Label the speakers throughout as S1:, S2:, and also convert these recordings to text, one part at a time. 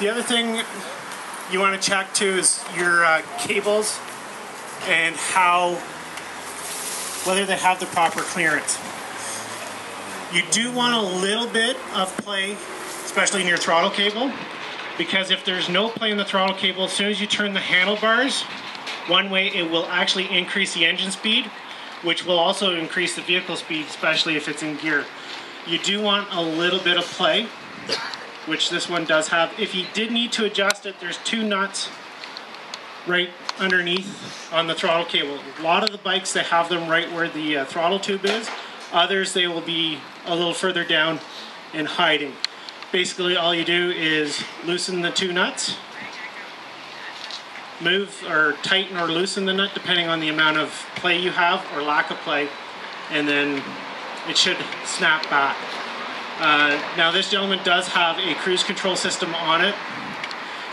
S1: The other thing you want to check too is your cables and whether they have the proper clearance. You do want a little bit of play, especially in your throttle cable, because if there's no play in the throttle cable, as soon as you turn the handlebars one way, it will actually increase the engine speed, which will also increase the vehicle speed, especially if it's in gear. You do want a little bit of play, which this one does have. If you did need to adjust it, there's 2 nuts right underneath on the throttle cable. A lot of the bikes, they have them right where the throttle tube is. Others, they will be a little further down and hiding. Basically, all you do is loosen the 2 nuts, move or tighten or loosen the nut depending on the amount of play you have or lack of play, and then it should snap back. Now this gentleman does have a cruise control system on it.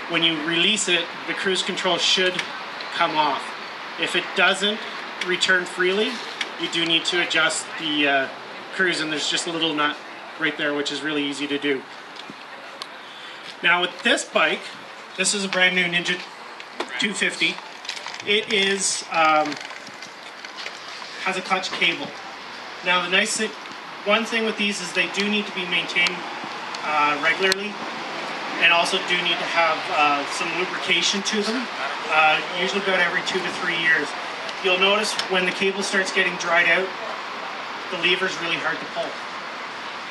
S1: When you release it, the cruise control should come off. If it doesn't return freely, you do need to adjust the cruise, and there's just a little nut right there, which is really easy to do. Now with this bike, this is a brand new Ninja 250. It is has a clutch cable. Now the nice thing, one thing with these is they do need to be maintained regularly, and also do need to have some lubrication to them, usually about every 2 to 3 years. You'll notice when the cable starts getting dried out, the lever is really hard to pull.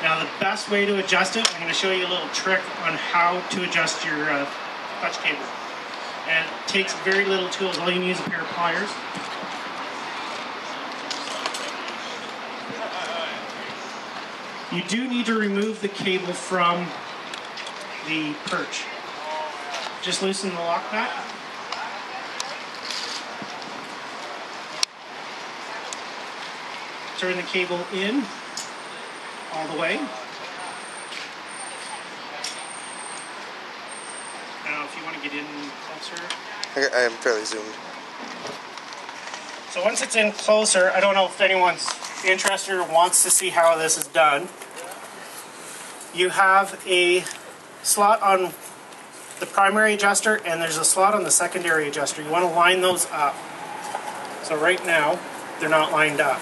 S1: Now the best way to adjust it, I'm going to show you a little trick on how to adjust your clutch cable. And it takes very little tools. All you need is a pair of pliers. You do need to remove the cable from the perch. Just loosen the lock nut. Turn the cable in all the way. I don't know if you want to get in closer.
S2: I am fairly zoomed.
S1: So once it's in closer, I don't know if anyone's interested or wants to see how this is done. You have a slot on the primary adjuster and there's a slot on the secondary adjuster. You want to line those up. So right now, they're not lined up.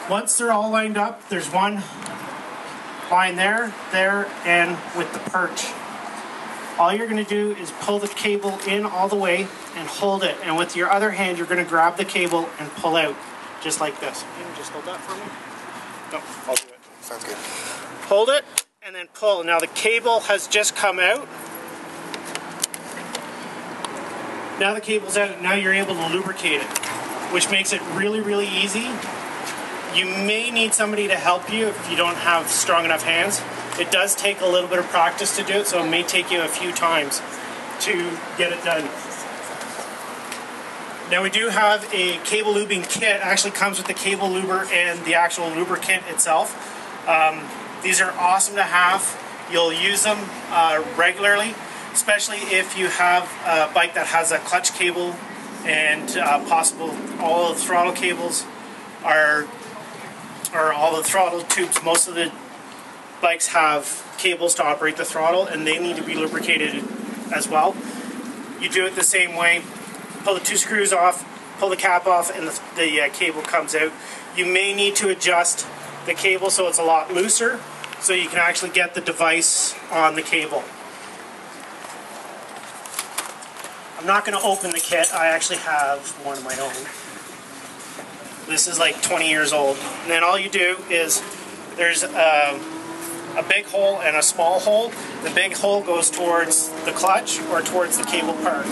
S1: Once they're all lined up, there's one line there, and with the perch. All you're going to do is pull the cable in all the way and hold it. And with your other hand, you're going to grab the cable and pull out, just like this. Can you just hold that for me? No, I'll do it.
S2: Sounds good.
S1: Hold it and then pull. Now the cable has just come out. Now the cable's out. Now you're able to lubricate it, which makes it really, really easy. You may need somebody to help you if you don't have strong enough hands. It does take a little bit of practice to do it, so it may take you a few times to get it done. Now we do have a cable lubing kit. It actually comes with the cable luber and the actual lubricant itself. These are awesome to have. You'll use them regularly, especially if you have a bike that has a clutch cable and possible all the throttle cables or all the throttle tubes. Most of the bikes have cables to operate the throttle, and they need to be lubricated as well. You do it the same way. Pull the 2 screws off, pull the cap off, and the cable comes out. You may need to adjust the cable so it's a lot looser, so you can actually get the device on the cable. I'm not going to open the kit. I actually have one of my own. This is like 20 years old. And then all you do is, there's a big hole and a small hole. The big hole goes towards the clutch or towards the cable part.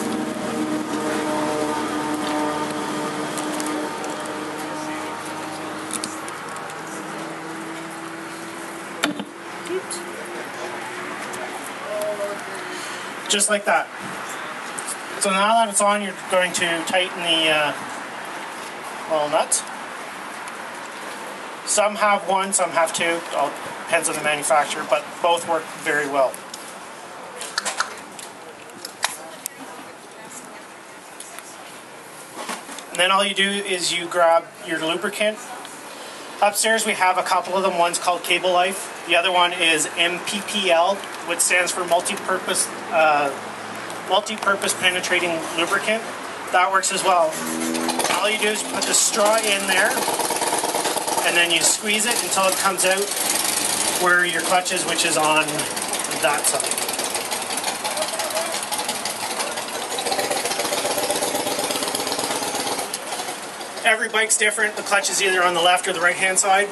S1: Just like that. So now that it's on, you're going to tighten the little nuts. Some have one, some have two. It all depends on the manufacturer, but both work very well. And then all you do is you grab your lubricant. Upstairs we have a couple of them. One's called Cable Life. The other one is MPPL, which stands for multi-purpose penetrating lubricant. That works as well. All you do is put the straw in there, and then you squeeze it until it comes out where your clutch is, which is on that side. Every bike's different. The clutch is either on the left or the right hand side,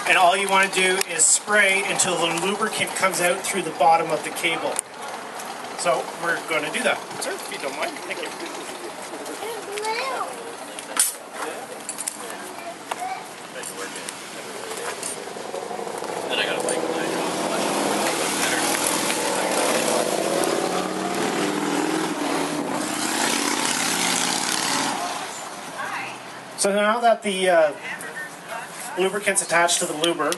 S1: and all you want to do is spray until the lubricant comes out through the bottom of the cable. So we're going to do that. Sir, if you don't mind. Thank you.
S3: Then I got a bike behind you.
S1: So now that the lubricant's attached to the luber,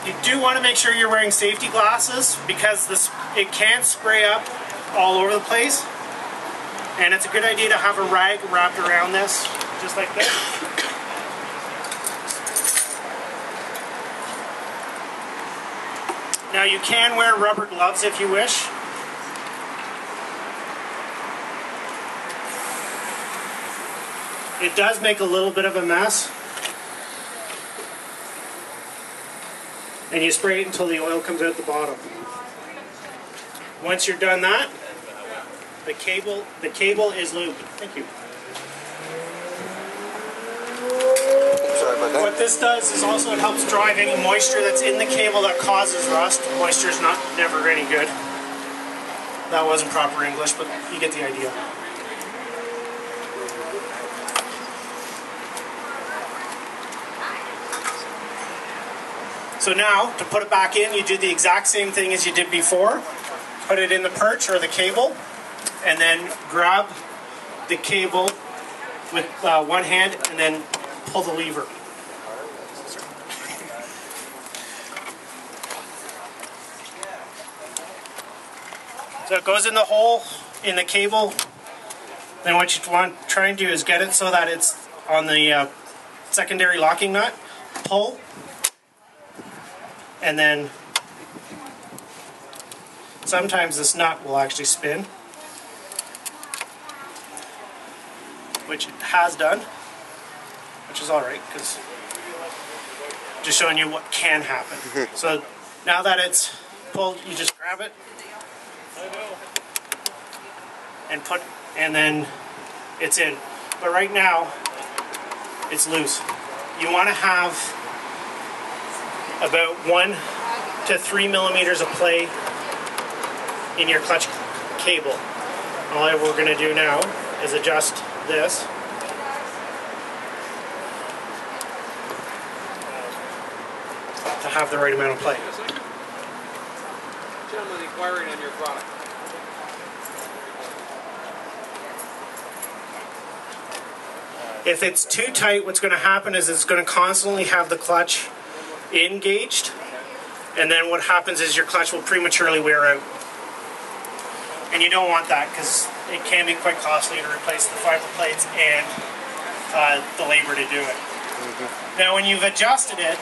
S1: you do want to make sure you're wearing safety glasses because it can spray up all over the place, and it's a good idea to have a rag wrapped around this, just like this. Now you can wear rubber gloves if you wish. It does make a little bit of a mess. And you spray it until the oil comes out the bottom. Once you're done that, the cable is lubed. Thank you.
S2: Sorry about that.
S1: What this does is also it helps drive any moisture that's in the cable that causes rust. Moisture is never any good. That wasn't proper English, but you get the idea. So now, to put it back in, you do the exact same thing as you did before. Put it in the perch or the cable, and then grab the cable with one hand, and then pull the lever. So it goes in the hole in the cable. Then what you want to try and do is get it so that it's on the secondary locking nut. Pull. And then sometimes this nut will actually spin, which it has done, which is alright, because just showing you what can happen. So now that it's pulled, you just grab it and then it's in. But right now, it's loose. You want to have about 1 to 3 millimeters of play in your clutch cable. All we're going to do now is adjust this. To have the right amount of play.
S3: Gentlemen inquiring on your product.
S1: If it's too tight, what's going to happen is it's going to constantly have the clutch engaged, and then what happens is your clutch will prematurely wear out. And you don't want that because it can be quite costly to replace the fiber plates and the labor to do it. Now when you've adjusted it,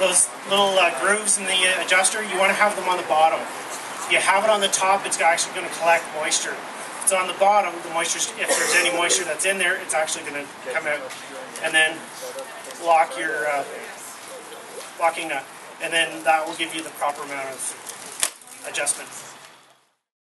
S1: those little grooves in the adjuster, you want to have them on the bottom. If you have it on the top, it's actually going to collect moisture. If it's on the bottom, the moisture, if there's any moisture that's in there, it's actually going to come out. And then lock your locking nut, and then that will give you the proper amount of adjustment.